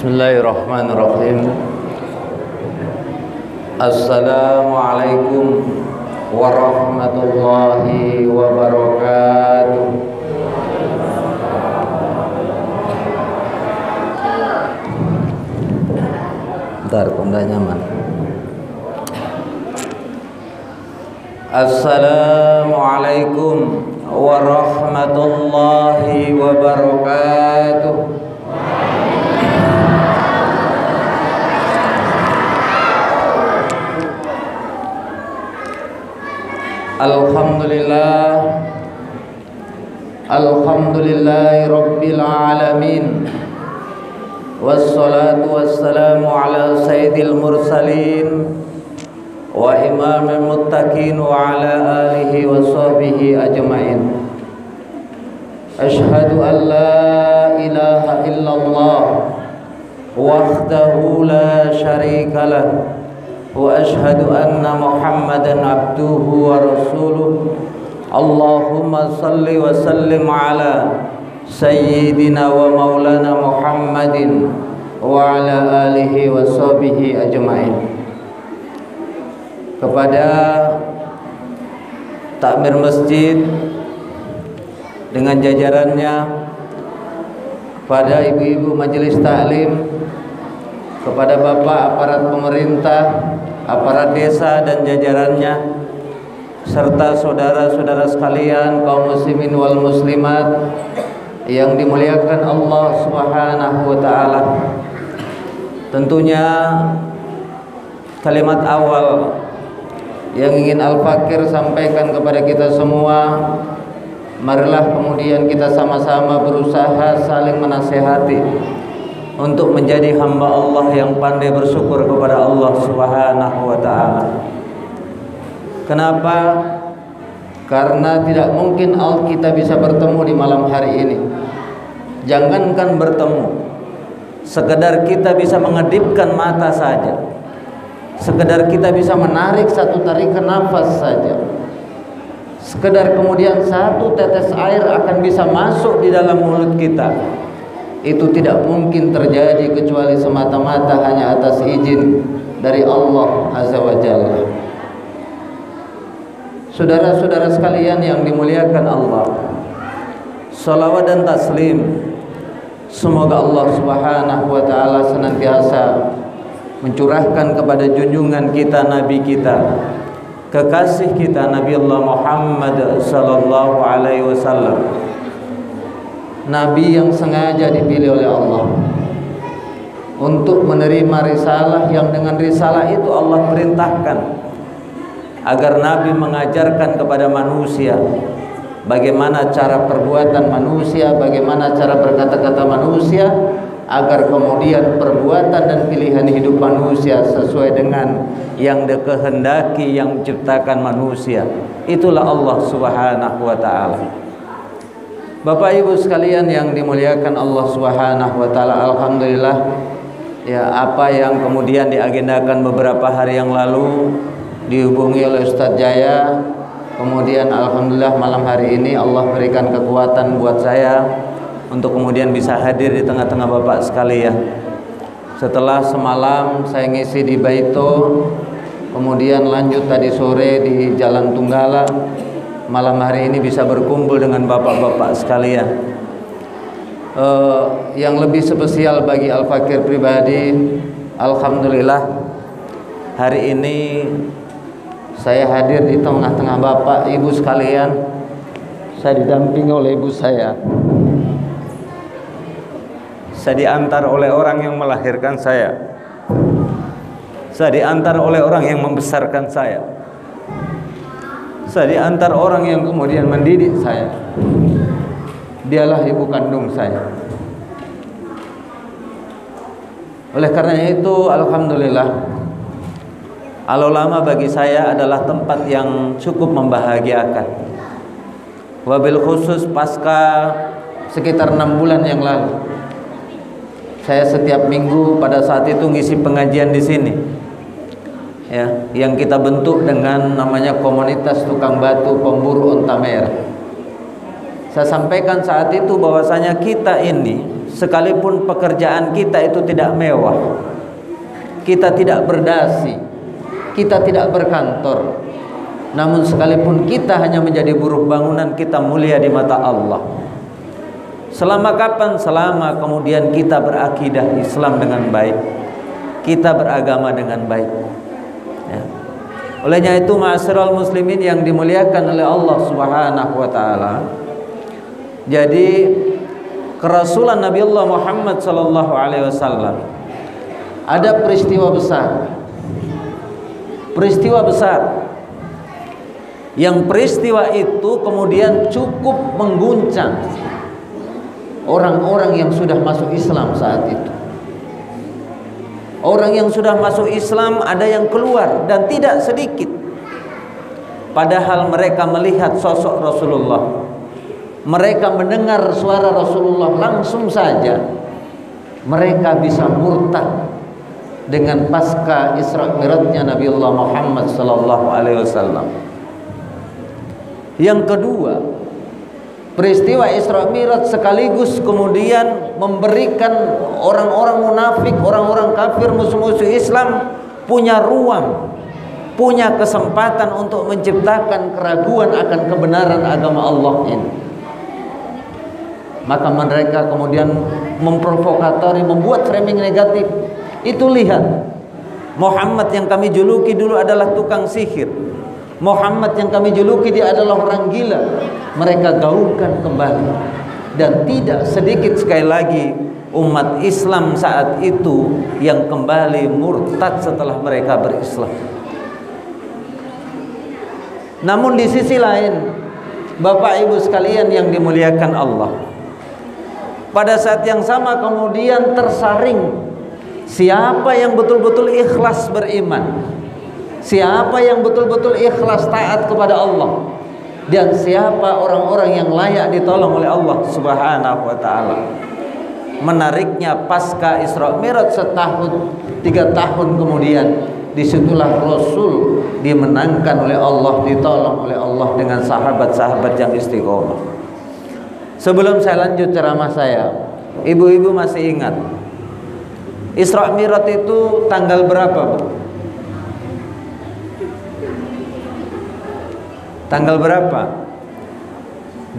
Bismillahirrahmanirrahim. Assalamualaikum warahmatullahi wabarakatuh. Bentar, kok nyaman. Assalamualaikum warahmatullahi wabarakatuh. Alhamdulillahi rabbil alamin. Wassalatu wassalamu ala sayyidil mursalin wa imamil muttaqin wa ala alihi wa sahbihi ajma'in. Ashhadu an la ilaha illallah wahdahu la syarika lah, wa ashhadu anna Muhammadan abduhu wa rasuluh. Allahumma salli wa sallim ala sayyidina wa maulana Muhammadin wa ala alihi wa sahbihi ajma'in. Kepada takmir masjid dengan jajarannya, pada ibu-ibu majelis taklim, kepada bapak aparat pemerintah, aparat desa dan jajarannya, serta saudara-saudara sekalian kaum muslimin wal muslimat yang dimuliakan Allah Subhanahu wa taala. Tentunya kalimat awal yang ingin Al-Fakir sampaikan kepada kita semua, marilah kemudian kita sama-sama berusaha saling menasihati untuk menjadi hamba Allah yang pandai bersyukur kepada Allah Subhanahu wa taala. Kenapa? Karena tidak mungkin kita bisa bertemu di malam hari ini. Jangankan bertemu, sekedar kita bisa mengedipkan mata saja, sekedar kita bisa menarik satu tarikan nafas saja, sekedar kemudian satu tetes air akan bisa masuk di dalam mulut kita, itu tidak mungkin terjadi kecuali semata-mata hanya atas izin dari Allah Azza wa Jalla. Saudara-saudara sekalian yang dimuliakan Allah, salawat dan taslim semoga Allah Subhanahu wa taala senantiasa mencurahkan kepada junjungan kita, nabi kita, kekasih kita, Nabi Allah Muhammad sallallahu alaihi wasallam, nabi yang sengaja dipilih oleh Allah untuk menerima risalah, yang dengan risalah itu Allah perintahkan agar Nabi mengajarkan kepada manusia bagaimana cara perbuatan manusia, bagaimana cara berkata-kata manusia, agar kemudian perbuatan dan pilihan hidup manusia sesuai dengan yang dikehendaki yang menciptakan manusia. Itulah Allah Subhanahu wa taala. Bapak Ibu sekalian yang dimuliakan Allah Subhanahu wa taala, alhamdulillah ya, apa yang kemudian diagendakan beberapa hari yang lalu dihubungi oleh Ustadz Jaya, kemudian alhamdulillah malam hari ini Allah berikan kekuatan buat saya untuk kemudian bisa hadir di tengah-tengah Bapak sekalian. Setelah semalam saya ngisi di Baito, kemudian lanjut tadi sore di Jalan Tunggala, malam hari ini bisa berkumpul dengan Bapak-Bapak sekalian. Yang lebih spesial bagi Al-Fakir pribadi, alhamdulillah hari ini saya hadir di tengah-tengah Bapak Ibu sekalian. Saya didampingi oleh ibu saya. Saya diantar oleh orang yang melahirkan saya. Saya diantar oleh orang yang membesarkan saya. Saya diantar orang yang kemudian mendidik saya. Dialah ibu kandung saya. Oleh karenanya itu, alhamdulillah, Al-Ulama bagi saya adalah tempat yang cukup membahagiakan. Wabil khusus pasca sekitar 6 bulan yang lalu, saya setiap minggu pada saat itu ngisi pengajian di sini, ya, yang kita bentuk dengan namanya komunitas tukang batu pemburu onta merah. Saya sampaikan saat itu bahwasanya kita ini sekalipun pekerjaan kita itu tidak mewah, kita tidak berdasi, kita tidak berkantor, namun sekalipun kita hanya menjadi buruh bangunan, kita mulia di mata Allah. Selama kapan? Selama kemudian kita berakidah Islam dengan baik, kita beragama dengan baik, ya. Olehnya itu ma'asyiral muslimin yang dimuliakan oleh Allah Subhanahu wa taala, jadi kerasulan Nabi Allah Muhammad sallallahu alaihi wasallam ada peristiwa besar. Peristiwa besar yang peristiwa itu kemudian cukup mengguncang orang-orang yang sudah masuk Islam saat itu. Orang yang sudah masuk Islam ada yang keluar dan tidak sedikit. Padahal mereka melihat sosok Rasulullah, mereka mendengar suara Rasulullah, langsung saja mereka bisa murtad dengan pasca Isra Mi'rajnya Nabiullah Muhammad sallallahu alaihi wasallam. Yang kedua, peristiwa Isra Mi'raj sekaligus kemudian memberikan orang-orang munafik, orang-orang kafir, musuh-musuh Islam punya ruang, punya kesempatan untuk menciptakan keraguan akan kebenaran agama Allah ini. Maka mereka kemudian memprovokatori, membuat framing negatif. Itu lihat, Muhammad yang kami juluki dulu adalah tukang sihir, Muhammad yang kami juluki dia adalah orang gila. Mereka gaungkan kembali, dan tidak sedikit sekali lagi umat Islam saat itu yang kembali murtad setelah mereka berislam. Namun di sisi lain, Bapak Ibu sekalian yang dimuliakan Allah, pada saat yang sama kemudian tersaring siapa yang betul-betul ikhlas beriman, siapa yang betul-betul ikhlas taat kepada Allah, dan siapa orang-orang yang layak ditolong oleh Allah Subhanahu wa taala. Menariknya pasca Isra Mi'raj setahun 3 tahun kemudian, disitulah Rasul dimenangkan oleh Allah, ditolong oleh Allah dengan sahabat-sahabat yang istiqomah. Sebelum saya lanjut ceramah saya, ibu-ibu masih ingat Isra Mi'raj itu tanggal berapa, Bu? Tanggal berapa?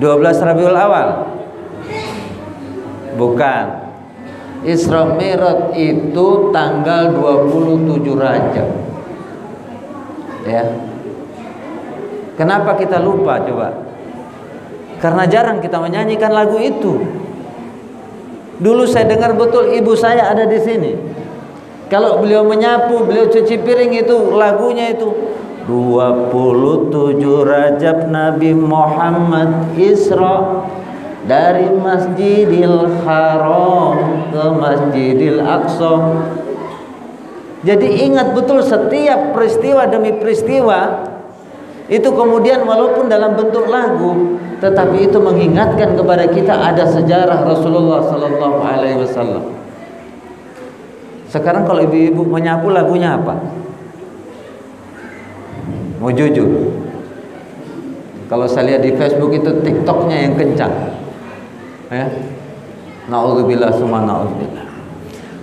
12 Rabiul Awal? Bukan. Isra Mi'raj itu tanggal 27 Rajab. Ya. Kenapa kita lupa coba? Karena jarang kita menyanyikan lagu itu. Dulu saya dengar betul ibu saya ada di sini. Kalau beliau menyapu, beliau cuci piring, itu lagunya itu 27 Rajab Nabi Muhammad Isra dari Masjidil Haram ke Masjidil Aqsa. Jadi ingat betul setiap peristiwa demi peristiwa itu, kemudian walaupun dalam bentuk lagu, tetapi itu mengingatkan kepada kita ada sejarah Rasulullah sallallahu alaihi wasallam. Sekarang kalau ibu-ibu menyapu lagunya apa? Mau jujur, kalau saya lihat di Facebook itu TikToknya yang kencang, ya. Na'udzubillah summa na'udzubillah.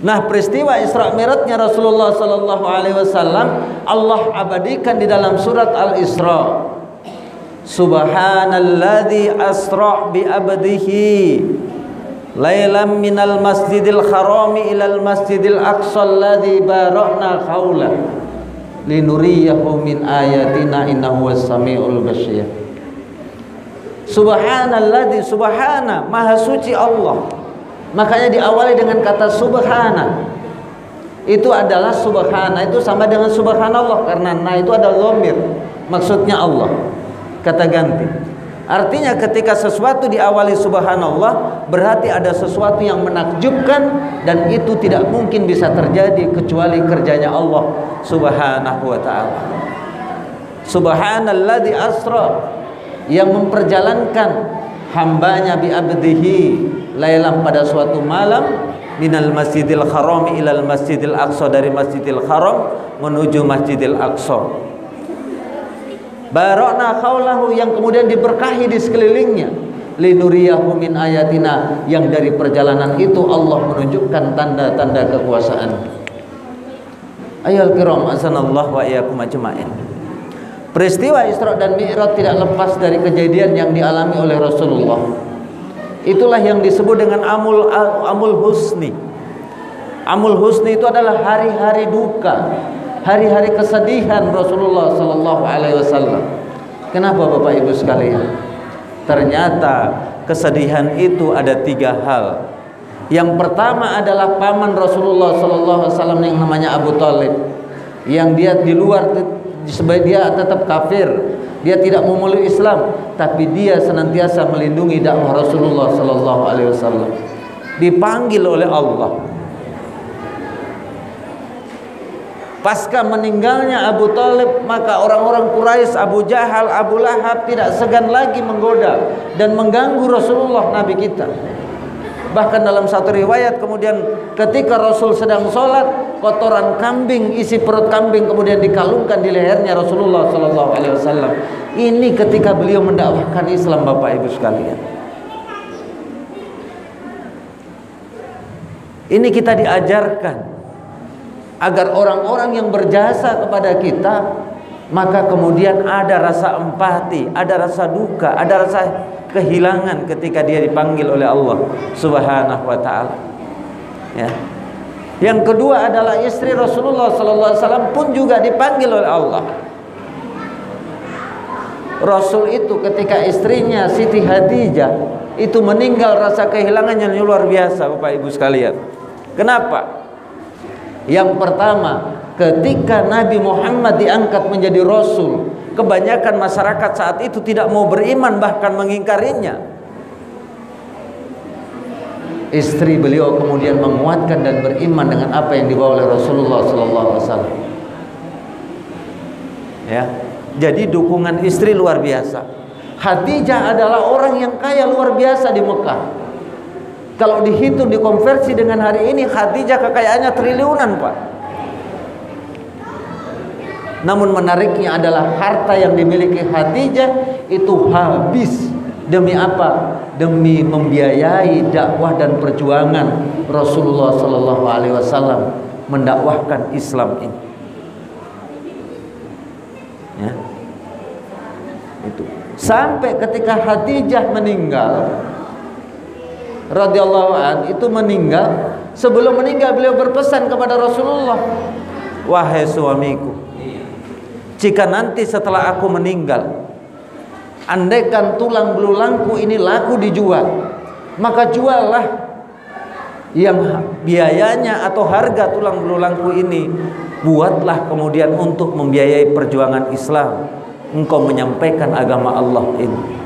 Nah, peristiwa Isra Mi'rajnya Rasulullah sallallahu alaihi wasallam Allah abadikan di dalam surat Al-Isra. Subhanalladzi asra bi abdihi lailam minal masjidil harami ilal masjidil aqsa alladzi barakna haula linuriyahu min ayatina innahu was-sami'ul basyir. Subhanalladzi, subhana, maha suci Allah. Makanya diawali dengan kata subhana. Itu adalah subhana, itu sama dengan subhanallah, karena na itu ada dhamir, maksudnya Allah, kata ganti. Artinya ketika sesuatu diawali subhanallah, berarti ada sesuatu yang menakjubkan, dan itu tidak mungkin bisa terjadi kecuali kerjanya Allah Subhanahu wa ta'ala. Subhanalladzi asra, yang memperjalankan hambanya bi abdihi lailam, pada suatu malam, minal masjidil haram ilal masjidil aqsa, dari masjidil haram menuju masjidil aqsa. Barakna khaulahu, yang kemudian diberkahi di sekelilingnya. linuriyahu min ayatina, yang dari perjalanan itu Allah menunjukkan tanda-tanda kekuasaan. Ayyuhal kiram azanallahu wa iyyakum ajma'in. Peristiwa Isra dan Mi'raj tidak lepas dari kejadian yang dialami oleh Rasulullah. Itulah yang disebut dengan amul husni. Amul husni itu adalah hari-hari duka, hari-hari kesedihan Rasulullah sallallahu alaihi wasallam. Kenapa Bapak Ibu sekalian? Ternyata kesedihan itu ada 3 hal. Yang pertama adalah paman Rasulullah sallallahu alaihi wasallam yang namanya Abu Thalib, yang dia di luar sebagai dia tetap kafir, dia tidak memeluk Islam, tapi dia senantiasa melindungi dakwah Rasulullah sallallahu alaihi wasallam. Dipanggil oleh Allah. Pasca meninggalnya Abu Thalib, maka orang-orang Quraisy, Abu Jahal, Abu Lahab tidak segan lagi menggoda dan mengganggu Rasulullah Nabi kita. Bahkan dalam satu riwayat kemudian ketika Rasul sedang sholat, kotoran kambing, isi perut kambing kemudian dikalungkan di lehernya Rasulullah sallallahu alaihi wasallam. Ini ketika beliau mendakwahkan Islam, Bapak Ibu sekalian. Ini kita diajarkan agar orang-orang yang berjasa kepada kita, maka kemudian ada rasa empati, ada rasa duka, ada rasa kehilangan ketika dia dipanggil oleh Allah Subhanahu wa taala. Ya. Yang kedua adalah istri Rasulullah sallallahu alaihi wasallam pun juga dipanggil oleh Allah. Rasul itu ketika istrinya Siti Khadijah itu meninggal, rasa kehilangannya luar biasa, Bapak Ibu sekalian. Kenapa? Yang pertama, ketika Nabi Muhammad diangkat menjadi Rasul, kebanyakan masyarakat saat itu tidak mau beriman, bahkan mengingkarinya. Istri beliau kemudian menguatkan dan beriman dengan apa yang dibawa oleh Rasulullah SAW. Ya, jadi dukungan istri luar biasa. Khadijah adalah orang yang kaya luar biasa di Mekah. Kalau dihitung, dikonversi dengan hari ini, Khadijah kekayaannya triliunan, Pak. Namun menariknya adalah harta yang dimiliki Khadijah itu habis demi apa? Demi membiayai dakwah dan perjuangan Rasulullah sallallahu alaihi wasallam mendakwahkan Islam ini. Ya. Itu. Sampai ketika Khadijah meninggal radhiyallahu an, itu meninggal, sebelum meninggal beliau berpesan kepada Rasulullah, wahai suamiku, jika nanti setelah aku meninggal, andaikan tulang belulangku ini laku dijual, maka juallah yang biayanya atau harga tulang belulangku ini, buatlah kemudian untuk membiayai perjuangan Islam, engkau menyampaikan agama Allah ini.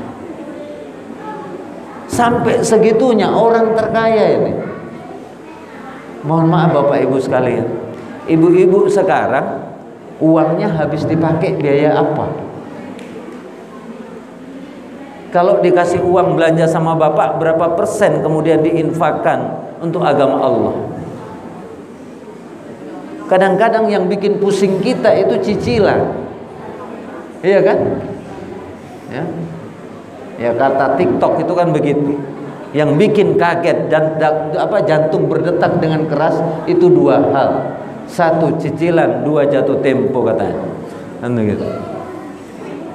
Sampai segitunya orang terkaya ini. Mohon maaf Bapak Ibu sekalian, ibu-ibu sekarang uangnya habis dipakai biaya apa? Kalau dikasih uang belanja sama bapak, berapa persen kemudian diinfakkan untuk agama Allah? Kadang-kadang yang bikin pusing kita itu cicilan. Iya kan? Ya. Ya, kata TikTok itu kan begitu. Yang bikin kaget dan jantung berdetak dengan keras itu 2 hal. 1 cicilan, 2 jatuh tempo katanya. Kan begitu.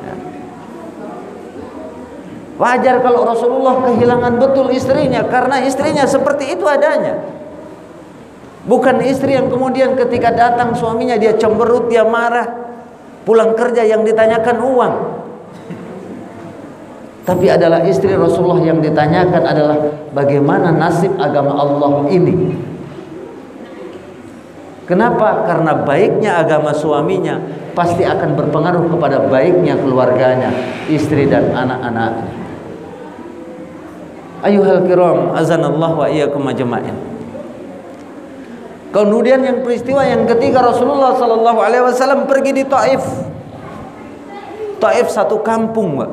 Ya. Wajar kalau Rasulullah kehilangan betul istrinya, karena istrinya seperti itu adanya. Bukan istri yang kemudian ketika datang suaminya dia cemberut, dia marah, pulang kerja yang ditanyakan uang. Tapi adalah istri Rasulullah yang ditanyakan adalah bagaimana nasib agama Allah ini. Kenapa? Karena baiknya agama suaminya pasti akan berpengaruh kepada baiknya keluarganya, istri dan anak-anaknya. Ayuhal kiram, azanallahu wa iyyakum ajma'in. Kemudian yang peristiwa yang ketiga, Rasulullah sallallahu alaihi wasallam pergi di Taif. Taif satu kampung, Pak,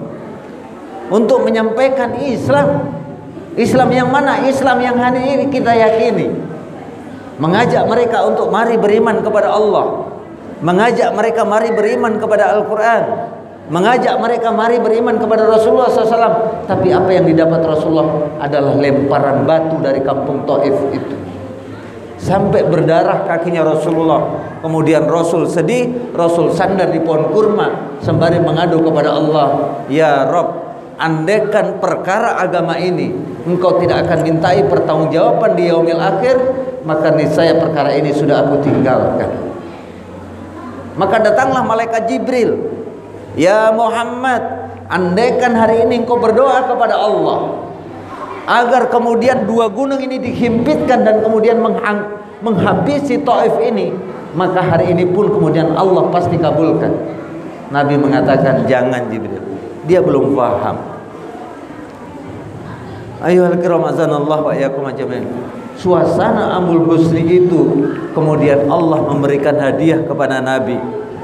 untuk menyampaikan Islam. Islam yang mana? Islam yang hari ini kita yakini. Mengajak mereka untuk mari beriman kepada Allah, mengajak mereka mari beriman kepada Al-Quran, mengajak mereka mari beriman kepada Rasulullah SAW. Tapi apa yang didapat Rasulullah adalah lemparan batu dari kampung Taif itu, sampai berdarah kakinya Rasulullah. Kemudian Rasul sedih, Rasul sandar di pohon kurma sembari mengadu kepada Allah, ya Rabb, andaikan perkara agama ini engkau tidak akan mintai pertanggungjawaban di yaumil akhir, maka niscaya perkara ini sudah aku tinggalkan. Maka datanglah malaikat Jibril, ya Muhammad, andaikan hari ini engkau berdoa kepada Allah agar kemudian dua gunung ini dihimpitkan dan kemudian menghabisi Taif ini, maka hari ini pun kemudian Allah pasti kabulkan. Nabi mengatakan, jangan Jibril, dia belum paham. Ayyuhal kiram azanallah wa iyyakum ajmain. Suasana Amul Husni itu kemudian Allah memberikan hadiah kepada Nabi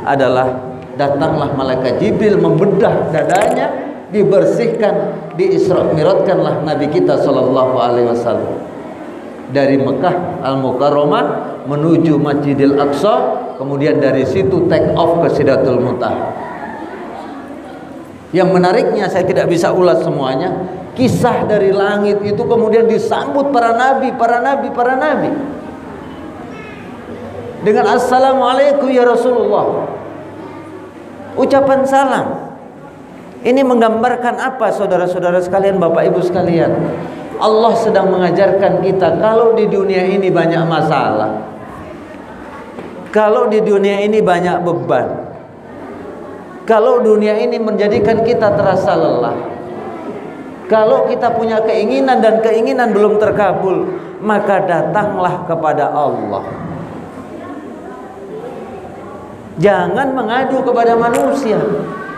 adalah datanglah malaikat Jibril membedah dadanya, dibersihkan, diisra mi'rajkanlah Nabi kita sallallahu alaihi wasallam dari Mekah Al-Mukarramah menuju Masjidil Aqsa, kemudian dari situ take off ke Sidratul Muntaha. Yang menariknya, saya tidak bisa ulas semuanya, kisah dari langit itu kemudian disambut para nabi dengan assalamualaikum ya Rasulullah, ucapan salam. Ini menggambarkan apa saudara-saudara sekalian, bapak ibu sekalian? Allah sedang mengajarkan kita kalau di dunia ini banyak masalah, kalau di dunia ini banyak beban, kalau dunia ini menjadikan kita terasa lelah, kalau kita punya keinginan dan keinginan belum terkabul, maka datanglah kepada Allah. Jangan mengadu kepada manusia.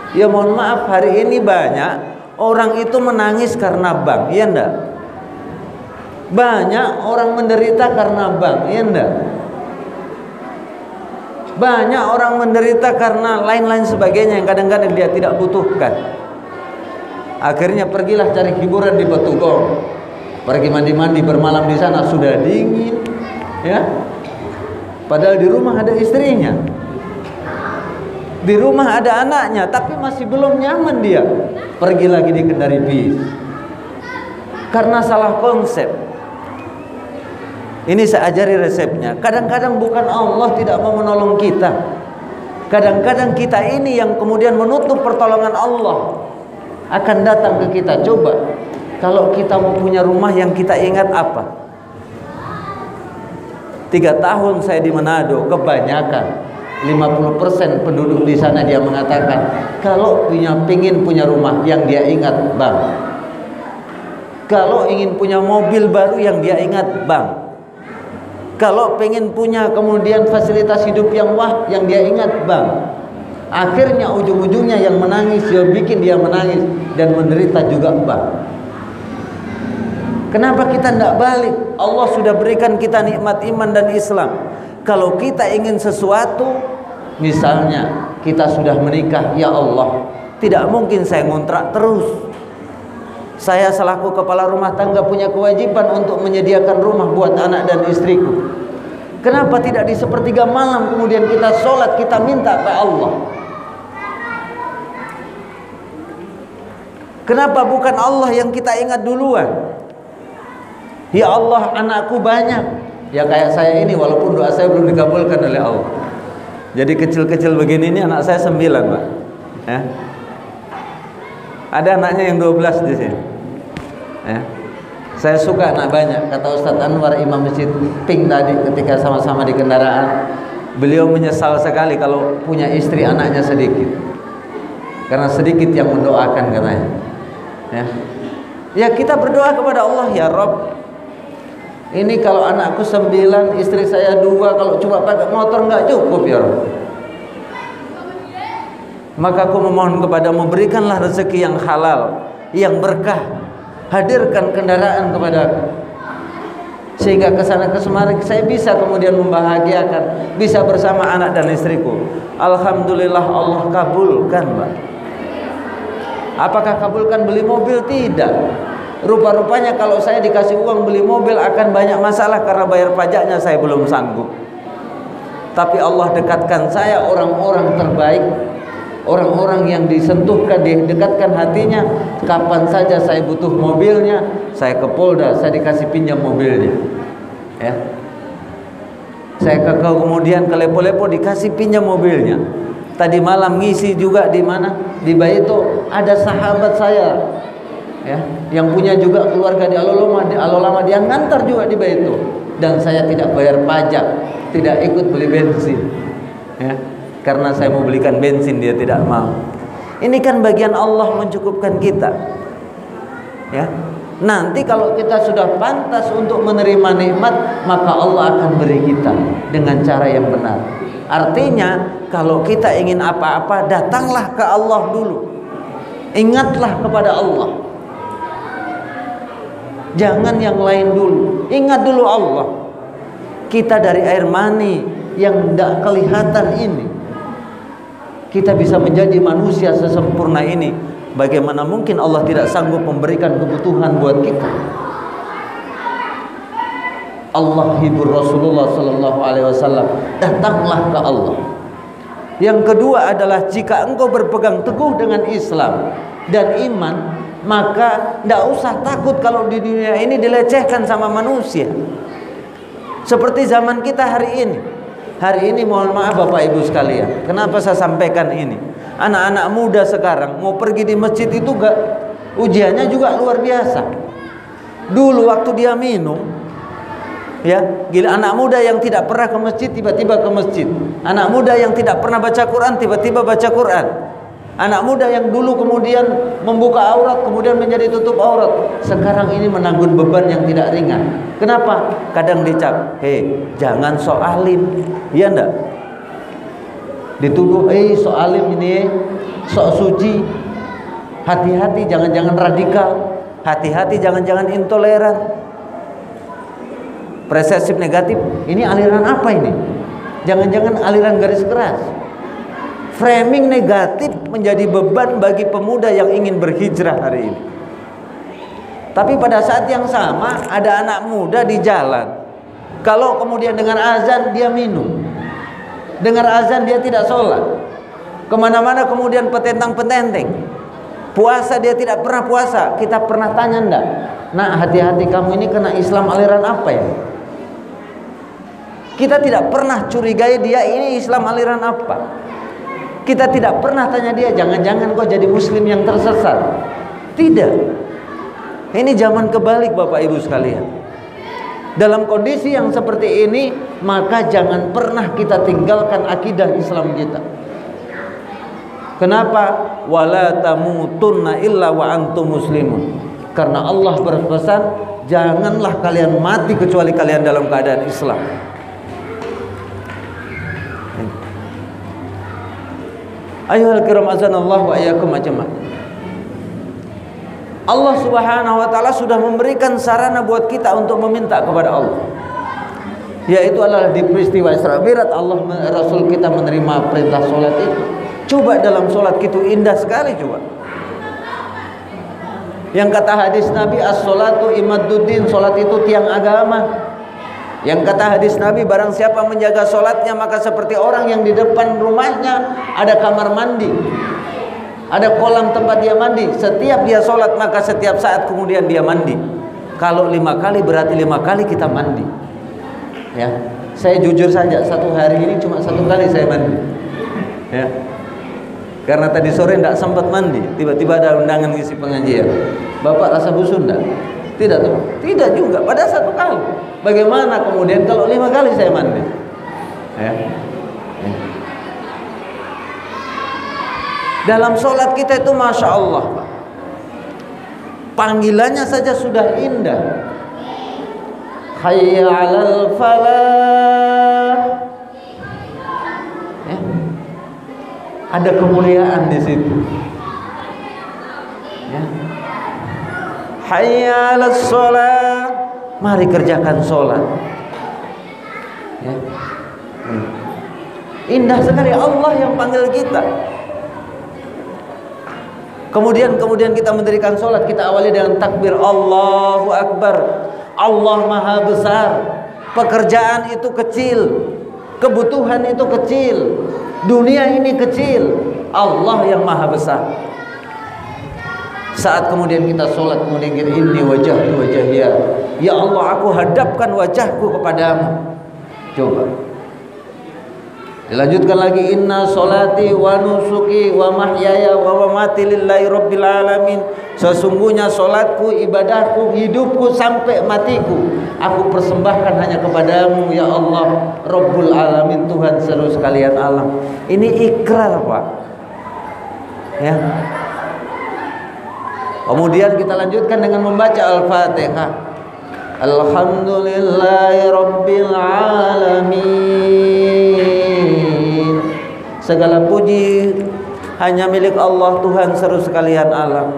Ya mohon maaf, hari ini banyak orang itu menangis karena bank, iya enggak? Banyak orang menderita karena bank, iya enggak? Banyak orang menderita karena lain-lain sebagainya yang kadang-kadang dia tidak butuhkan. Akhirnya pergilah cari hiburan di Batugong, pergi mandi-mandi bermalam di sana, sudah dingin, ya. Padahal di rumah ada istrinya, di rumah ada anaknya, tapi masih belum nyaman dia. Pergi lagi di Kendari bis karena salah konsep. Ini saya ajari resepnya. Kadang-kadang bukan Allah tidak mau menolong kita, kadang-kadang kita ini yang kemudian menutup pertolongan Allah akan datang ke kita. Coba kalau kita mau punya rumah yang kita ingat apa? 3 tahun saya di Manado, kebanyakan 50% penduduk di sana dia mengatakan kalau pingin punya rumah yang dia ingat bank, kalau ingin punya mobil baru yang dia ingat bank, kalau pengen punya kemudian fasilitas hidup yang wah yang dia ingat bank. Akhirnya ujung-ujungnya yang menangis, yang bikin dia menangis dan menderita juga bank. Kenapa kita tidak balik? Allah sudah berikan kita nikmat iman dan Islam. Kalau kita ingin sesuatu, misalnya kita sudah menikah, ya Allah, tidak mungkin saya ngontrak terus. Saya selaku kepala rumah tangga punya kewajiban untuk menyediakan rumah buat anak dan istriku. Kenapa tidak di sepertiga malam kemudian kita sholat, kita minta ke Allah? Kenapa bukan Allah yang kita ingat duluan? Ya Allah, anakku banyak. Ya kayak saya ini, walaupun doa saya belum dikabulkan oleh Allah. Jadi kecil-kecil begini ini anak saya 9, Pak. Ya. Ada anaknya yang 12 di sini. Ya. Saya suka anak banyak. Kata Ustadz Anwar, imam masjid Pink tadi ketika sama-sama di kendaraan, beliau menyesal sekali kalau punya istri anaknya sedikit, karena sedikit yang mendoakan katanya. Ya kita berdoa kepada Allah, ya Rabb, ini kalau anakku 9, istri saya 2, kalau cuma pakai motor nggak cukup ya Rabb. Maka aku memohon kepadamu, berikanlah rezeki yang halal, yang berkah, hadirkan kendaraan kepadaku, sehingga kesana kesemari saya bisa kemudian membahagiakan, bisa bersama anak dan istriku. Alhamdulillah Allah kabulkan, Mbak. Apakah kabulkan beli mobil? Tidak. Rupa-rupanya kalau saya dikasih uang beli mobil akan banyak masalah karena bayar pajaknya saya belum sanggup. Tapi Allah dekatkan saya orang-orang terbaik, Orang-orang yang disentuhkan, didekatkan hatinya, kapan saja saya butuh mobilnya, saya ke Polda, saya dikasih pinjam mobilnya. Ya. Saya kemudian ke Lepo-Lepo dikasih pinjam mobilnya. Tadi malam ngisi juga di mana? Di Baito ada sahabat saya, ya, yang punya juga keluarga di Alolama, dia ngantar juga di Baito. Dan saya tidak bayar pajak, tidak ikut beli bensin. Ya. Karena saya mau belikan bensin, dia tidak mau. Ini kan bagian Allah mencukupkan kita. Ya. Nanti kalau kita sudah pantas untuk menerima nikmat, maka Allah akan beri kita dengan cara yang benar. Artinya, kalau kita ingin apa-apa, datanglah ke Allah dulu. Ingatlah kepada Allah. Jangan yang lain dulu. Ingat dulu Allah. Kita dari air mani yang tidak kelihatan ini, kita bisa menjadi manusia sesempurna ini. Bagaimana mungkin Allah tidak sanggup memberikan kebutuhan buat kita? Allah hibur Rasulullah sallallahu alaihi wasallam. Datanglah ke Allah. Yang kedua adalah jika engkau berpegang teguh dengan Islam dan iman, maka tidak usah takut kalau di dunia ini dilecehkan sama manusia. Seperti zaman kita hari ini. Hari ini mohon maaf Bapak Ibu sekalian, kenapa saya sampaikan ini? Anak-anak muda sekarang mau pergi di masjid itu ujiannya juga luar biasa. Dulu waktu dia minum, ya, gila, anak muda yang tidak pernah ke masjid tiba-tiba ke masjid. Anak muda yang tidak pernah baca Quran tiba-tiba baca Quran. Anak muda yang dulu kemudian membuka aurat kemudian menjadi tutup aurat, sekarang ini menanggung beban yang tidak ringan. Kenapa? Kadang dicap, hei, jangan sok alim, iya ndak? Dituduh, sok alim ini, sok suci. Hati-hati, jangan-jangan radikal. Hati-hati, jangan-jangan intoleran. Persepsi negatif, ini aliran apa ini? Jangan-jangan aliran garis keras. Framing negatif menjadi beban bagi pemuda yang ingin berhijrah hari ini. Tapi pada saat yang sama ada anak muda di jalan. Kalau kemudian dengar azan dia minum, dengar azan dia tidak sholat, kemana-mana kemudian petentang-petenteng, puasa dia tidak pernah puasa. Kita pernah tanya enggak? Nah, hati-hati kamu ini kena Islam aliran apa ya? Kita tidak pernah curigai dia ini Islam aliran apa. Kita tidak pernah tanya dia, jangan-jangan kau jadi muslim yang tersesat. Tidak. Ini zaman kebalik Bapak Ibu sekalian. Dalam kondisi yang seperti ini, maka jangan pernah kita tinggalkan akidah Islam kita. Kenapa? Wala tamutunna illa wa antum muslimun. Karena Allah berpesan, janganlah kalian mati kecuali kalian dalam keadaan Islam. Ayuhal kiram azanallahu wa iyyakum ajma'in. Allah Subhanahu wa taala sudah memberikan sarana buat kita untuk meminta kepada Allah. Yaitu adalah di peristiwa Isra Mi'raj Allah Rasul kita menerima perintah salat itu. Coba dalam salat itu indah sekali coba. Yang kata hadis Nabi as-salatu imaduddin, salat itu tiang agama. Yang kata hadis Nabi, barang siapa menjaga sholatnya maka seperti orang yang di depan rumahnya ada kamar mandi, ada kolam tempat dia mandi. Setiap dia sholat maka setiap saat kemudian dia mandi. Kalau 5 kali berarti 5 kali kita mandi. Ya, saya jujur saja, satu hari ini cuma 1 kali saya mandi. Ya, karena tadi sore tidak sempat mandi, tiba-tiba ada undangan ngisi pengajian. Bapak rasa busuk enggak? Tidak, tidak juga. Pada 1 kali. Bagaimana kemudian kalau 5 kali saya mandi? Ya. Ya. Dalam sholat kita itu Masya Allah, panggilannya saja sudah indah. Hayya 'alal falah. Ya. Ada kemuliaan di situ. Ya. Hayya 'alas shalah. Mari kerjakan sholat. Ya. Indah sekali, Allah yang panggil kita. Kemudian kita mendirikan sholat, kita awali dengan takbir Allahu Akbar. Allah Maha Besar. Pekerjaan itu kecil, kebutuhan itu kecil, dunia ini kecil. Allah yang maha besar. Saat kemudian kita sholat, kemudian kita inni wajhtu wajhiya, ya Allah aku hadapkan wajahku kepadamu. Coba dilanjutkan lagi, inna sholati wa nusuki wa mahyaya wa mamati lillahi rabbil alamin. Sesungguhnya sholatku, ibadahku, hidupku sampai matiku aku persembahkan hanya kepadamu ya Allah, Rabbul alamin, Tuhan seluruh sekalian alam. Ini ikrar, Pak. Ya. Kemudian kita lanjutkan dengan membaca Al-Fatihah. Alhamdulillahi rabbil alamin. Segala puji hanya milik Allah, Tuhan seluruh sekalian alam.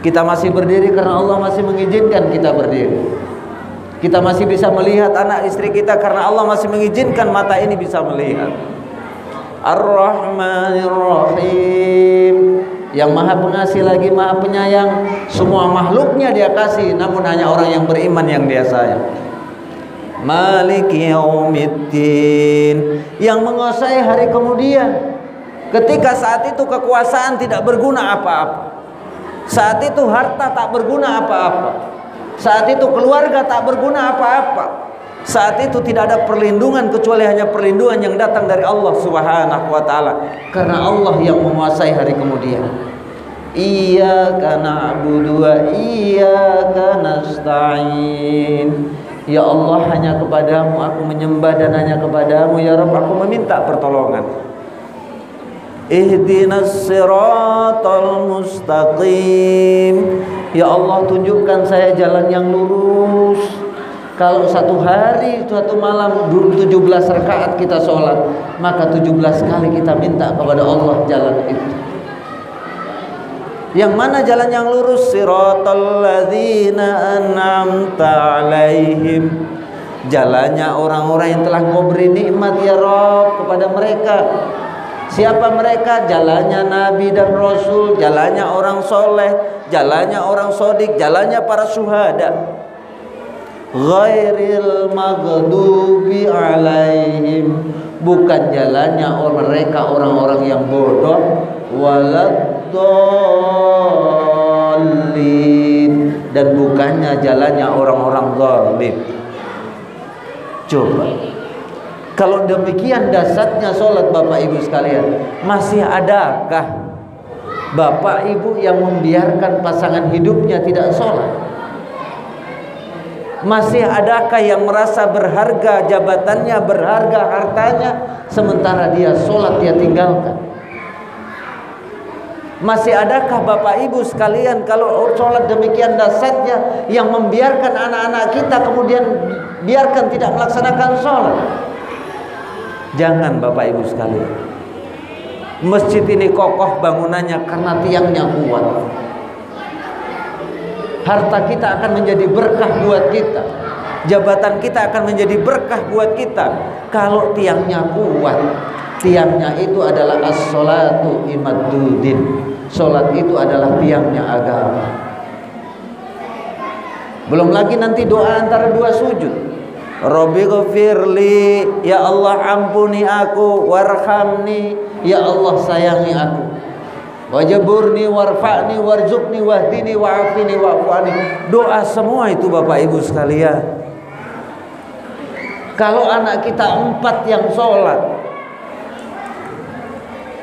Kita masih berdiri karena Allah masih mengizinkan kita berdiri. Kita masih bisa melihat anak istri kita karena Allah masih mengizinkan mata ini bisa melihat. Ar-Rahmanir Rahim, yang maha pengasih lagi maha penyayang. Semua makhluknya dia kasih, namun hanya orang yang beriman yang dia sayang. Maliki yaumiddin, yang menguasai hari kemudian. Ketika saat itu kekuasaan tidak berguna apa-apa, saat itu harta tak berguna apa-apa, saat itu keluarga tak berguna apa-apa, saat itu tidak ada perlindungan kecuali hanya perlindungan yang datang dari Allah Subhanahu wa taala, karena Allah yang menguasai hari kemudian. Iyyaka na'budu wa iyyaka nasta'in. Ya Allah, hanya kepadamu aku menyembah dan hanya kepadamu ya Rabb aku meminta pertolongan. Ihdinas siratal mustaqim. Ya Allah, tunjukkan saya jalan yang lurus. Kalau satu hari, satu malam 17 rakaat kita sholat, maka 17 kali kita minta kepada Allah jalan itu. Yang mana jalan yang lurus? Siratal ladzina an'amta alaihim. Jalannya orang-orang yang telah Kau beri nikmat ya Rabb kepada mereka. Siapa mereka? Jalannya Nabi dan Rasul, jalannya orang soleh, jalannya orang sodik, jalannya para syuhada. Ghairil maghdubi alaihim, bukan jalannya mereka orang-orang yang bodoh, waladdallin, dan bukannya jalannya orang-orang zalim. Coba, kalau demikian dasarnya sholat Bapak Ibu sekalian, masih adakah Bapak Ibu yang membiarkan pasangan hidupnya tidak sholat? Masih adakah yang merasa berharga jabatannya, berharga hartanya, sementara dia sholat dia tinggalkan? Masih adakah Bapak Ibu sekalian kalau sholat demikian dasarnya, yang membiarkan anak-anak kita kemudian biarkan tidak melaksanakan sholat? Jangan Bapak Ibu sekalian. Masjid ini kokoh bangunannya karena tiangnya kuat. Harta kita akan menjadi berkah buat kita, jabatan kita akan menjadi berkah buat kita kalau tiangnya kuat. Tiangnya itu adalah as-sholatu imaduddin. Sholat itu adalah tiangnya agama. Belum lagi nanti doa antara dua sujud. Rabbi ghafirli, ya Allah ampuni aku, warhamni, ya Allah sayangi aku, wajaburni warfa'ni warzuqni wahdini wa'afini wa'afani. Doa semua itu Bapak Ibu sekalian. Kalau anak kita 4 yang sholat,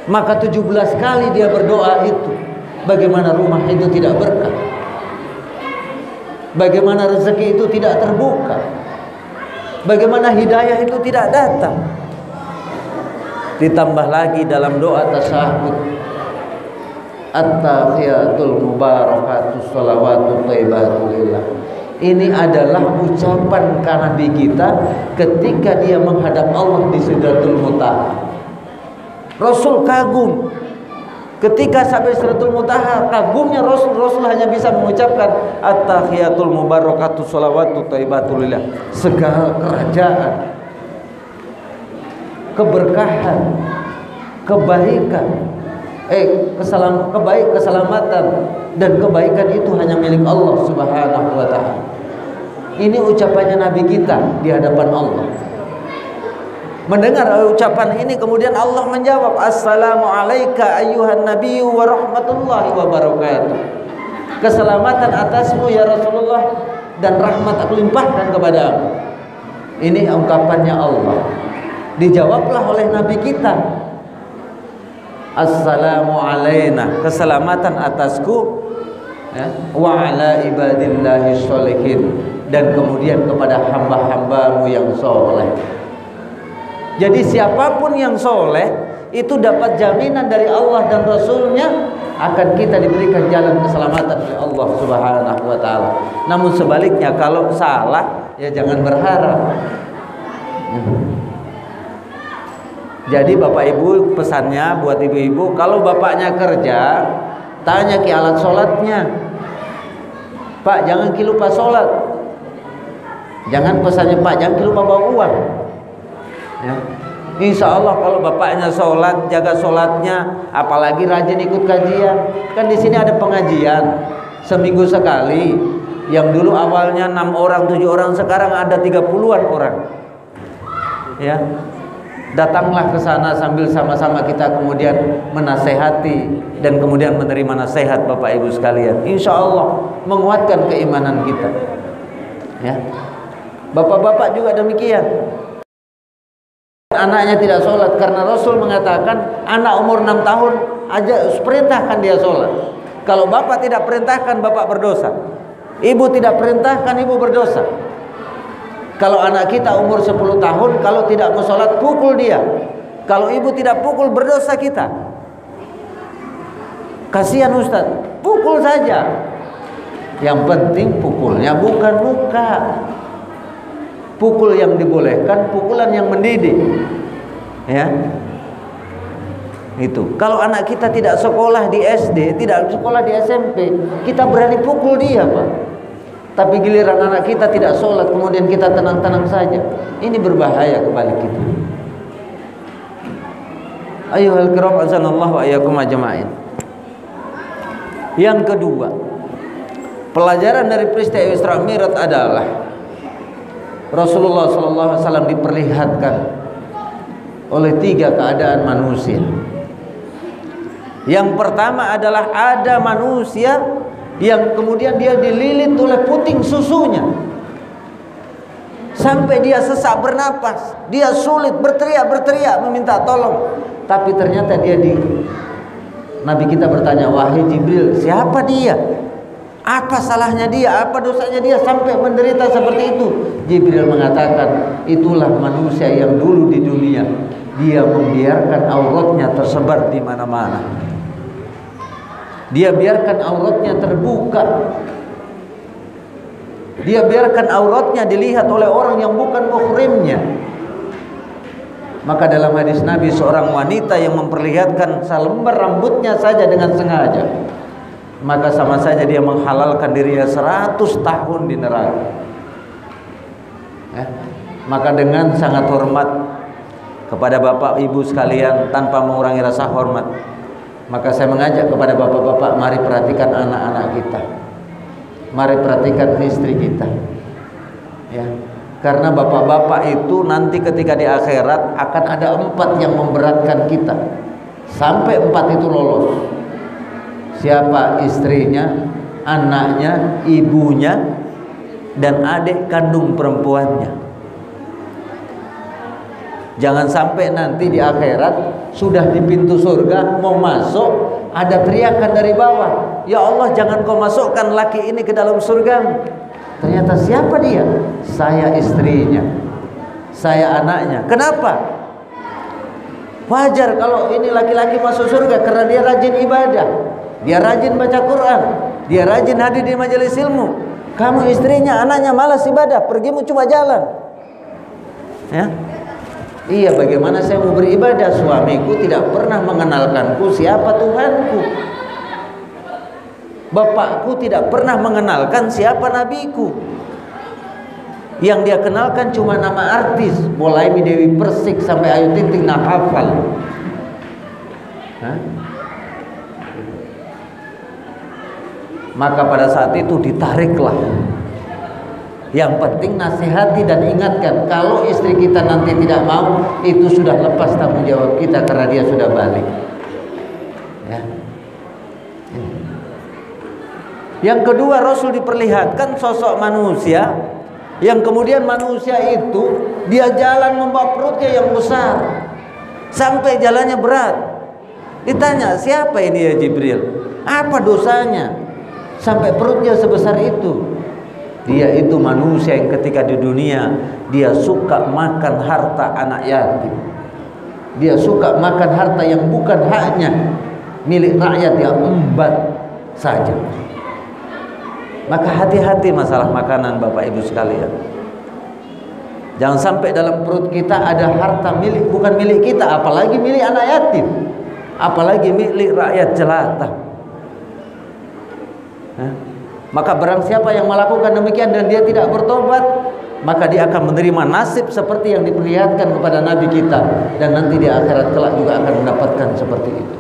maka 17 kali dia berdoa itu. Bagaimana rumah itu tidak berkah? Bagaimana rezeki itu tidak terbuka? Bagaimana hidayah itu tidak datang? Ditambah lagi dalam doa tasyahud, at-tahiyatul mubarakatus shalawatut thayyibatul lillah. Ini adalah ucapan Nabi kita ketika dia menghadap Allah di Sidratul Muntaha. Rasul kagum ketika sampai Sidratul Muntaha, kagumnya Rasul hanya bisa mengucapkan at-tahiyatul mubarakatus shalawatut thayyibatul lillah. Segala kerajaan, keberkahan, kebaikan, keselamatan dan kebaikan itu hanya milik Allah Subhanahu wa taala. Ini ucapannya Nabi kita di hadapan Allah. Mendengar ucapan ini kemudian Allah menjawab, Assalamu alayka ayyuhan nabiyyu wa rahmatullahi wa barakatuh. Keselamatan atasmu ya Rasulullah dan rahmat aku limpahkan kepadamu. Ini ungkapannya Allah. Dijawablah oleh Nabi kita, Assalamu alayna, keselamatan atasku ya, wa ala ibadillahi sholihin, dan kemudian kepada hamba-hambamu yang soleh. Jadi siapapun yang soleh itu dapat jaminan dari Allah dan Rasulnya akan kita diberikan jalan keselamatan oleh Allah Subhanahu wa ta'ala. Namun sebaliknya kalau salah ya jangan berharap. Jadi bapak ibu pesannya buat ibu-ibu, kalau bapaknya kerja tanya ke alat sholatnya, Pak jangan lupa sholat. Jangan pesannya, Pak jangan lupa bawa uang ya. Insya Allah kalau bapaknya sholat, jaga sholatnya, apalagi rajin ikut kajian. Kan di sini ada pengajian seminggu sekali. Yang dulu awalnya 6 orang, 7 orang, sekarang ada 30-an orang. Ya, datanglah ke sana sambil sama-sama kita kemudian menasehati dan kemudian menerima nasihat Bapak Ibu sekalian. Insya Allah menguatkan keimanan kita. Ya, bapak-bapak juga demikian. Anaknya tidak sholat karena Rasul mengatakan anak umur 6 tahun aja perintahkan dia sholat. Kalau bapak tidak perintahkan, bapak berdosa. Ibu tidak perintahkan, ibu berdosa. Kalau anak kita umur 10 tahun, kalau tidak mau sholat, pukul dia. Kalau ibu tidak pukul, berdosa kita. Kasihan Ustaz, pukul saja. Yang penting pukulnya bukan muka. Pukul yang dibolehkan, pukulan yang mendidik. Ya. Itu. Kalau anak kita tidak sekolah di SD, tidak sekolah di SMP, kita berani pukul dia, Pak. Tapi giliran anak kita tidak sholat, kemudian kita tenang-tenang saja. Ini berbahaya kebalik kita. Ayyuhal kiram azanallahu wa iyyakum ajma'in. Yang kedua, pelajaran dari peristiwa Isra Mi'raj adalah Rasulullah SAW diperlihatkan oleh 3 keadaan manusia. Yang pertama adalah ada manusia yang kemudian dia dililit oleh puting susunya sampai dia sesak bernapas, dia sulit berteriak meminta tolong. Tapi ternyata Nabi kita bertanya, wahai Jibril, siapa dia? Apa salahnya dia? Apa dosanya dia sampai menderita seperti itu? Jibril mengatakan, itulah manusia yang dulu di dunia dia membiarkan auratnya tersebar di mana-mana. Dia biarkan auratnya terbuka. Dia biarkan auratnya dilihat oleh orang yang bukan muhrimnya. Maka dalam hadis Nabi, seorang wanita yang memperlihatkan selembar rambutnya saja dengan sengaja, maka sama saja dia menghalalkan dirinya 100 tahun di neraka. Maka dengan sangat hormat kepada bapak ibu sekalian, tanpa mengurangi rasa hormat, maka saya mengajak kepada bapak-bapak, mari perhatikan anak-anak kita, mari perhatikan istri kita. Ya, karena bapak-bapak itu nanti ketika di akhirat akan ada 4 yang memberatkan kita, sampai 4 itu lolos. Siapa? Istrinya, anaknya, ibunya, dan adik kandung perempuannya. Jangan sampai nanti di akhirat sudah di pintu surga mau masuk, ada teriakan dari bawah, ya Allah jangan kau masukkan laki ini ke dalam surga. Ternyata siapa dia? Saya istrinya, saya anaknya. Kenapa? Wajar kalau ini laki-laki masuk surga karena dia rajin ibadah, dia rajin baca Quran, dia rajin hadir di majelis ilmu. Kamu istrinya, anaknya malas ibadah, pergimu cuma jalan. Ya. Iya, bagaimana saya mau beribadah? Suamiku tidak pernah mengenalkanku siapa Tuhanku. Bapakku tidak pernah mengenalkan siapa nabiku. Yang dia kenalkan cuma nama artis, mulai Dewi Persik sampai Ayu Ting Ting nak hafal. Maka pada saat itu ditariklah Yang penting nasihati dan ingatkan, kalau istri kita nanti tidak mau, itu sudah lepas tanggung jawab kita karena dia sudah balik. Ya. Yang kedua, Rasul diperlihatkan sosok manusia yang kemudian manusia itu dia jalan membawa perutnya yang besar sampai jalannya berat. Ditanya, siapa ini ya Jibril? Apa dosanya sampai perutnya sebesar itu? Dia itu manusia yang ketika di dunia dia suka makan harta anak yatim. Dia suka makan harta yang bukan haknya, milik rakyat, dia embat saja. Maka hati-hati masalah makanan Bapak Ibu sekalian. Jangan sampai dalam perut kita ada harta milik bukan milik kita, apalagi milik anak yatim, apalagi milik rakyat jelata. Maka barang siapa yang melakukan demikian dan dia tidak bertobat, maka dia akan menerima nasib seperti yang diperlihatkan kepada Nabi kita, dan nanti di akhirat kelak juga akan mendapatkan seperti itu.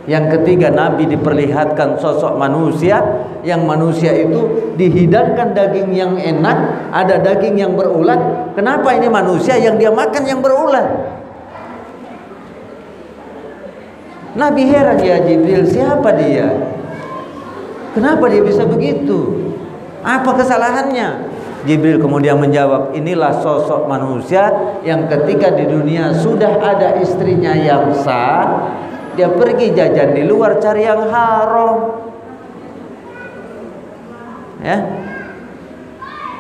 Yang ketiga, Nabi diperlihatkan sosok manusia yang manusia itu dihidangkan daging yang enak, ada daging yang berulat. Kenapa ini manusia yang dia makan yang berulat? Nabi heran, ya Jibril, siapa dia? Kenapa dia bisa begitu? Apa kesalahannya? Jibril kemudian menjawab, inilah sosok manusia yang ketika di dunia sudah ada istrinya yang sah, dia pergi jajan di luar cari yang haram. Ya.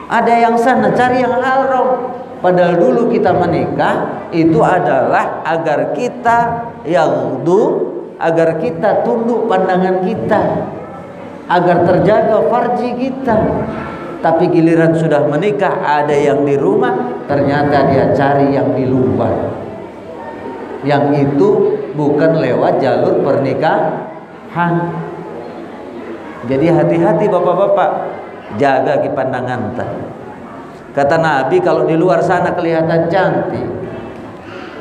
Ada yang sana cari yang haram. Padahal dulu kita menikah itu adalah agar kita yaghdu, agar kita tunduk pandangan kita, agar terjaga farji kita. Tapi giliran sudah menikah, ada yang di rumah, ternyata dia cari yang di luar. Yang itu bukan lewat jalur pernikahan. Jadi hati-hati bapak-bapak, jaga ki pandangan ta. Kata Nabi, kalau di luar sana kelihatan cantik,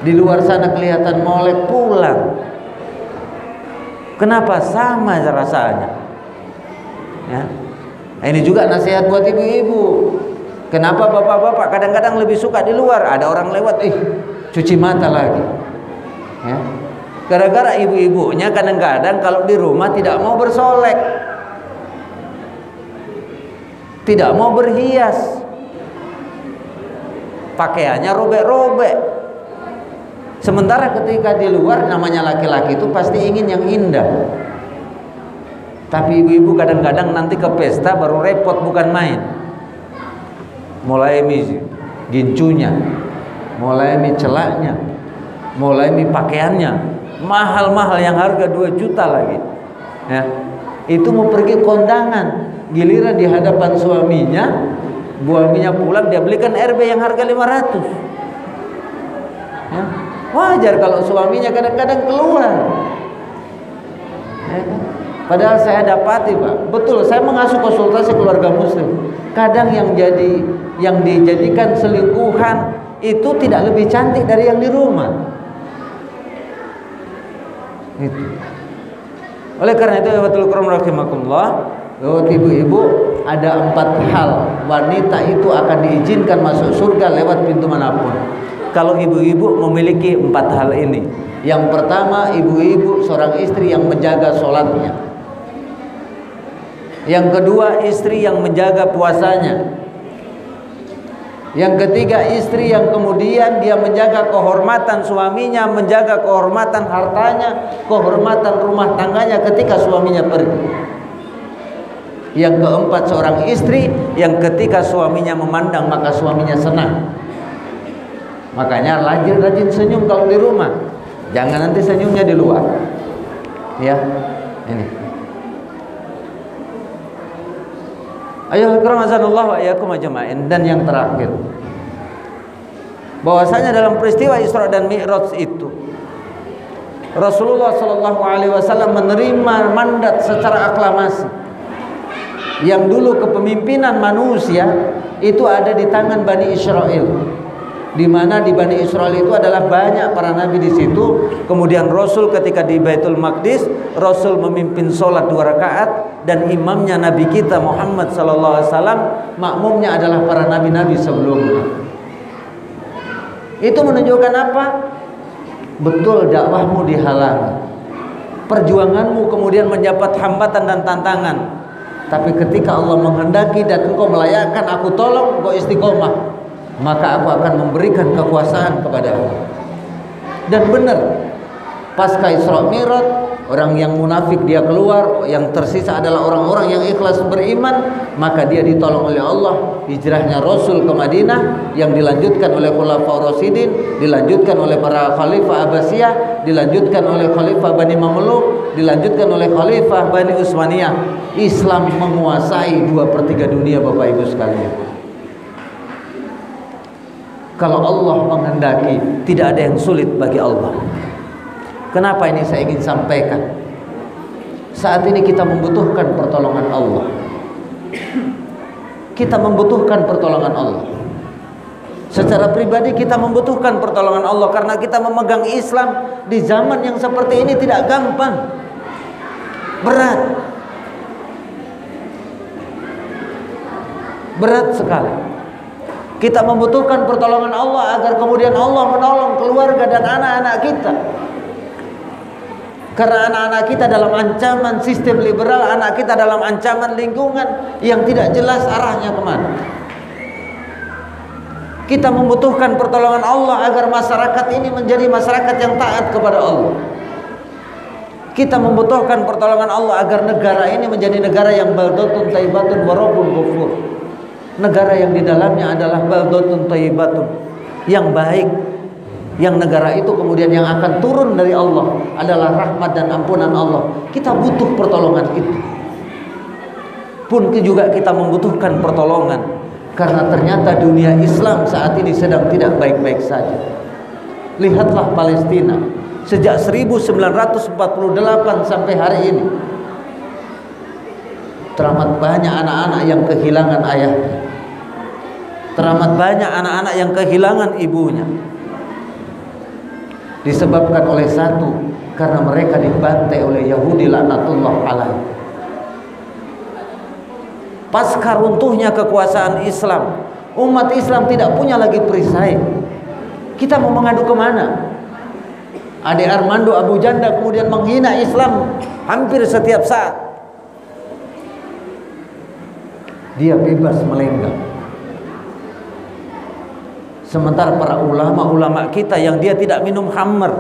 di luar sana kelihatan molek pulang, kenapa sama rasanya? Ya. Ini juga nasihat buat ibu-ibu. Kenapa bapak-bapak kadang-kadang lebih suka di luar? Ada orang lewat, cuci mata lagi. Ya. Gara-gara ibu-ibunya kadang-kadang kalau di rumah tidak mau bersolek, tidak mau berhias, pakaiannya robek-robek. Sementara ketika di luar, namanya laki-laki itu pasti ingin yang indah. Tapi ibu-ibu kadang-kadang nanti ke pesta baru repot, bukan main. Mulai gincunya, mulai celaknya, mulai pakaiannya mahal-mahal yang harga 2 juta lagi. Ya. Itu mau pergi kondangan, giliran di hadapan suaminya pulang dia belikan RB yang harga 500. Ya. Wajar kalau suaminya kadang-kadang keluar. Ya. Padahal saya dapati, Pak, betul, saya mengasuh konsultasi keluarga muslim. Kadang yang dijadikan selingkuhan itu tidak lebih cantik dari yang di rumah. Itu. Oleh karena itu, Ibu rahimakumullah, ibu-ibu, ada 4 hal wanita itu akan diizinkan masuk surga lewat pintu manapun. Kalau ibu-ibu memiliki 4 hal ini. Yang pertama, ibu-ibu seorang istri yang menjaga sholatnya. Yang kedua, istri yang menjaga puasanya. Yang ketiga, istri yang kemudian dia menjaga kehormatan suaminya, menjaga kehormatan hartanya, kehormatan rumah tangganya ketika suaminya pergi. Yang keempat, seorang istri yang ketika suaminya memandang maka suaminya senang. Makanya rajin-rajin senyum kalau di rumah. Jangan nanti senyumnya di luar. Ya, ini. Ayo azanallahu wa iyyakum ajma'in. Dan yang terakhir, bahwasanya dalam peristiwa Isra dan Mi'raj itu Rasulullah SAW menerima mandat secara aklamasi. Yang dulu kepemimpinan manusia itu ada di tangan Bani Israel. di mana di Bani Israel itu adalah banyak para nabi di situ. Kemudian Rasul ketika di Baitul Maqdis, Rasul memimpin sholat 2 rakaat dan imamnya Nabi kita Muhammad sallallahu alaihi wasallam, makmumnya adalah para nabi-nabi sebelumnya. Itu menunjukkan apa? Betul dakwahmu dihalangi, perjuanganmu kemudian mendapat hambatan dan tantangan. Tapi ketika Allah menghendaki dan engkau melayakkan, aku tolong, engkau istiqomah, maka aku akan memberikan kekuasaan kepadamu. Dan benar, pasca Isra Mi'raj, orang yang munafik dia keluar, yang tersisa adalah orang-orang yang ikhlas beriman, maka dia ditolong oleh Allah. Hijrahnya Rasul ke Madinah yang dilanjutkan oleh Khulafaur Rasyidin, dilanjutkan oleh para khalifah Abbasiyah, dilanjutkan oleh khalifah Bani Mamluk, dilanjutkan oleh khalifah Bani Utsmaniyah. Islam menguasai 2/3 dunia, Bapak Ibu sekalian. Kalau Allah menghendaki, tidak ada yang sulit bagi Allah. Kenapa ini saya ingin sampaikan? Saat ini kita membutuhkan pertolongan Allah. Kita membutuhkan pertolongan Allah. Secara pribadi kita membutuhkan pertolongan Allah, karena kita memegang Islam di zaman yang seperti ini tidak gampang. Berat sekali. Kita membutuhkan pertolongan Allah agar kemudian Allah menolong keluarga dan anak-anak kita. Karena anak-anak kita dalam ancaman sistem liberal, anak kita dalam ancaman lingkungan yang tidak jelas arahnya kemana. Kita membutuhkan pertolongan Allah agar masyarakat ini menjadi masyarakat yang taat kepada Allah. Kita membutuhkan pertolongan Allah agar negara ini menjadi negara yang baldatun thayyibatun wa rabbun ghafur. Negara yang di dalamnya adalah baldatun thayyibatun, yang baik, yang negara itu kemudian yang akan turun dari Allah adalah rahmat dan ampunan Allah. Kita butuh pertolongan itu. Pun juga kita membutuhkan pertolongan karena ternyata dunia Islam saat ini sedang tidak baik-baik saja. Lihatlah Palestina, sejak 1948 sampai hari ini teramat banyak anak-anak yang kehilangan ayahnya, teramat banyak anak-anak yang kehilangan ibunya, disebabkan oleh satu, karena mereka dibantai oleh Yahudi laknatullah alaih. Pasca runtuhnya kekuasaan Islam, umat Islam tidak punya lagi perisai. Kita mau mengadu kemana? Ade Armando Abu Janda kemudian menghina Islam hampir setiap saat. Dia bebas melenggang. Sementara para ulama-ulama kita yang dia tidak minum khamr,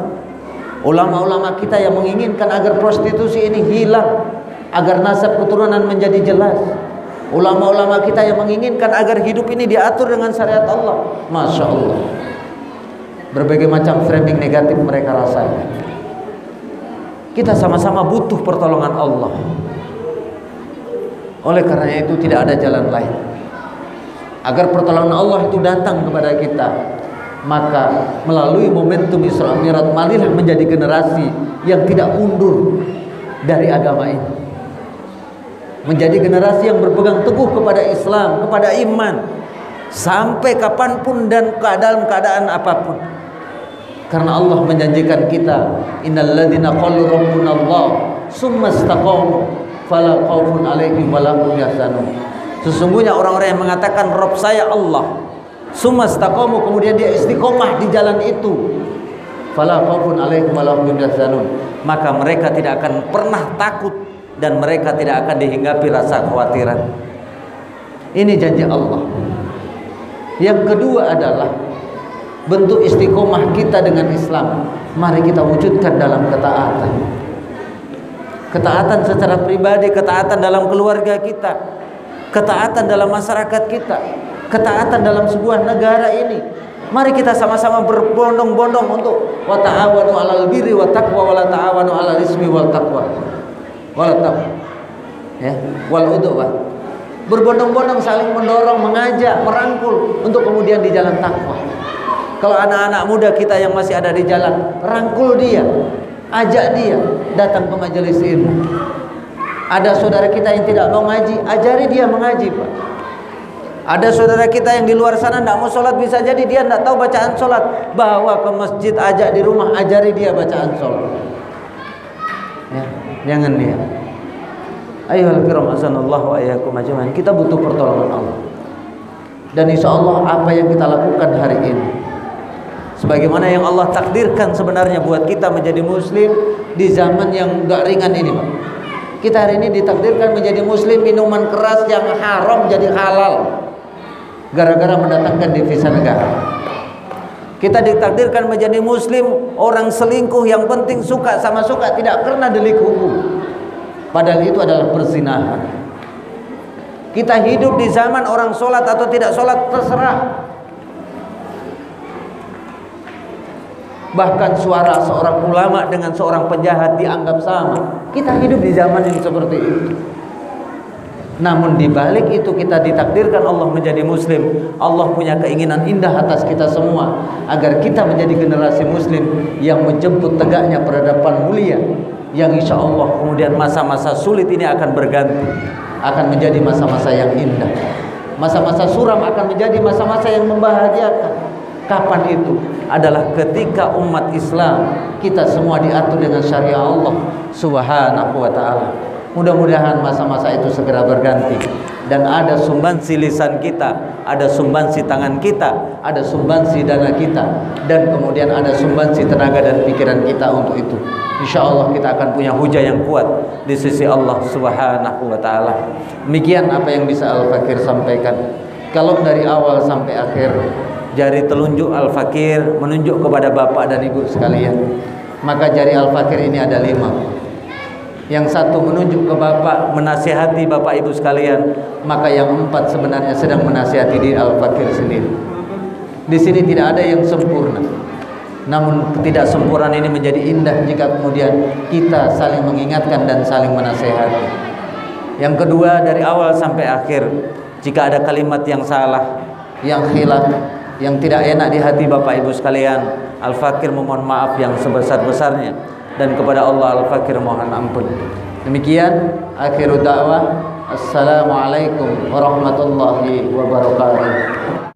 ulama-ulama kita yang menginginkan agar prostitusi ini hilang, agar nasab keturunan menjadi jelas, ulama-ulama kita yang menginginkan agar hidup ini diatur dengan syariat Allah. Masya Allah, berbagai macam framing negatif mereka rasakan. Kita sama-sama butuh pertolongan Allah. Oleh karenanya itu tidak ada jalan lain agar pertolongan Allah itu datang kepada kita. Maka melalui momentum Isra Mi'raj, marilah menjadi generasi yang tidak mundur dari agama ini, menjadi generasi yang berpegang teguh kepada Islam, kepada iman, sampai kapanpun dan dalam keadaan apapun. Karena Allah menjanjikan kita, innal ladzina qalu rabbunallah tsumma istaqamu fala khaufun 'alaihim wa lahum yahzanun. Sesungguhnya orang-orang yang mengatakan Rabb saya Allah, tsumma istaqamu, kemudian dia istiqomah di jalan itu, fala khaufun 'alaihim wa lahum yahzanun, maka mereka tidak akan pernah takut dan mereka tidak akan dihinggapi rasa kekhawatiran. Ini janji Allah. Yang kedua adalah bentuk istiqomah kita dengan Islam. Mari kita wujudkan dalam ketaatan. Ketaatan secara pribadi, ketaatan dalam keluarga kita, ketaatan dalam masyarakat kita, ketaatan dalam sebuah negara ini. Mari kita sama-sama berbondong-bondong untuk wa ta'awanu 'alal birri wa taqwa wa la ta'awanu 'alal ismi wal taqwa. Wal udwa. Berbondong-bondong saling mendorong, mengajak, merangkul untuk kemudian di jalan takwa. Kalau anak-anak muda kita yang masih ada di jalan, rangkul dia, ajak dia datang ke majelis ilmu. Ada saudara kita yang tidak mau ngaji, ajari dia mengaji, Pak. Ada saudara kita yang di luar sana tidak mau sholat, bisa jadi dia tidak tahu bacaan sholat. Bawa ke masjid, ajak di rumah, ajari dia bacaan sholat. Ya, jangan dia. Ayohal kiram azanallahu wa iyyakum ajmain. Kita butuh pertolongan Allah. Dan insya Allah apa yang kita lakukan hari ini, sebagaimana yang Allah takdirkan sebenarnya buat kita menjadi muslim di zaman yang gak ringan ini, Pak. Kita hari ini ditakdirkan menjadi muslim, minuman keras yang haram jadi halal gara-gara mendatangkan devisa negara. Kita ditakdirkan menjadi muslim, orang selingkuh yang penting suka sama suka, tidak kena delik hukum. Padahal itu adalah perzinahan. Kita hidup di zaman orang sholat atau tidak sholat terserah. Bahkan suara seorang ulama dengan seorang penjahat dianggap sama. Kita hidup di zaman yang seperti itu. Namun di balik itu kita ditakdirkan Allah menjadi muslim. Allah punya keinginan indah atas kita semua agar kita menjadi generasi muslim yang menjemput tegaknya peradaban mulia, yang insya Allah kemudian masa-masa sulit ini akan berganti, akan menjadi masa-masa yang indah. Masa-masa suram akan menjadi masa-masa yang membahagiakan. Kapan itu? Adalah ketika umat Islam kita semua diatur dengan syariat Allah Subhanahu wa ta'ala. Mudah-mudahan masa-masa itu segera berganti dan ada sumbansi lisan kita, ada sumbansi tangan kita, ada sumbansi dana kita, dan kemudian ada sumbansi tenaga dan pikiran kita untuk itu. Insya Allah kita akan punya hujah yang kuat di sisi Allah Subhanahu wa ta'ala. Demikian apa yang bisa Al-Fakir sampaikan. Kalau dari awal sampai akhir jari telunjuk Al-Fakir menunjuk kepada bapak dan ibu sekalian, maka jari Al-Fakir ini ada 5. Yang satu menunjuk ke bapak, menasihati bapak ibu sekalian, maka yang 4 sebenarnya sedang menasihati diri Al-Fakir sendiri. Di sini tidak ada yang sempurna. Namun ketidaksempurnaan ini menjadi indah jika kemudian kita saling mengingatkan dan saling menasihati. Yang kedua, dari awal sampai akhir, jika ada kalimat yang salah, yang khilaf, yang tidak enak di hati bapak ibu sekalian, Al-Fakir memohon maaf yang sebesar-besarnya, dan kepada Allah Al-Fakir mohon ampun. Demikian akhirul da'wah. Assalamualaikum warahmatullahi wabarakatuh.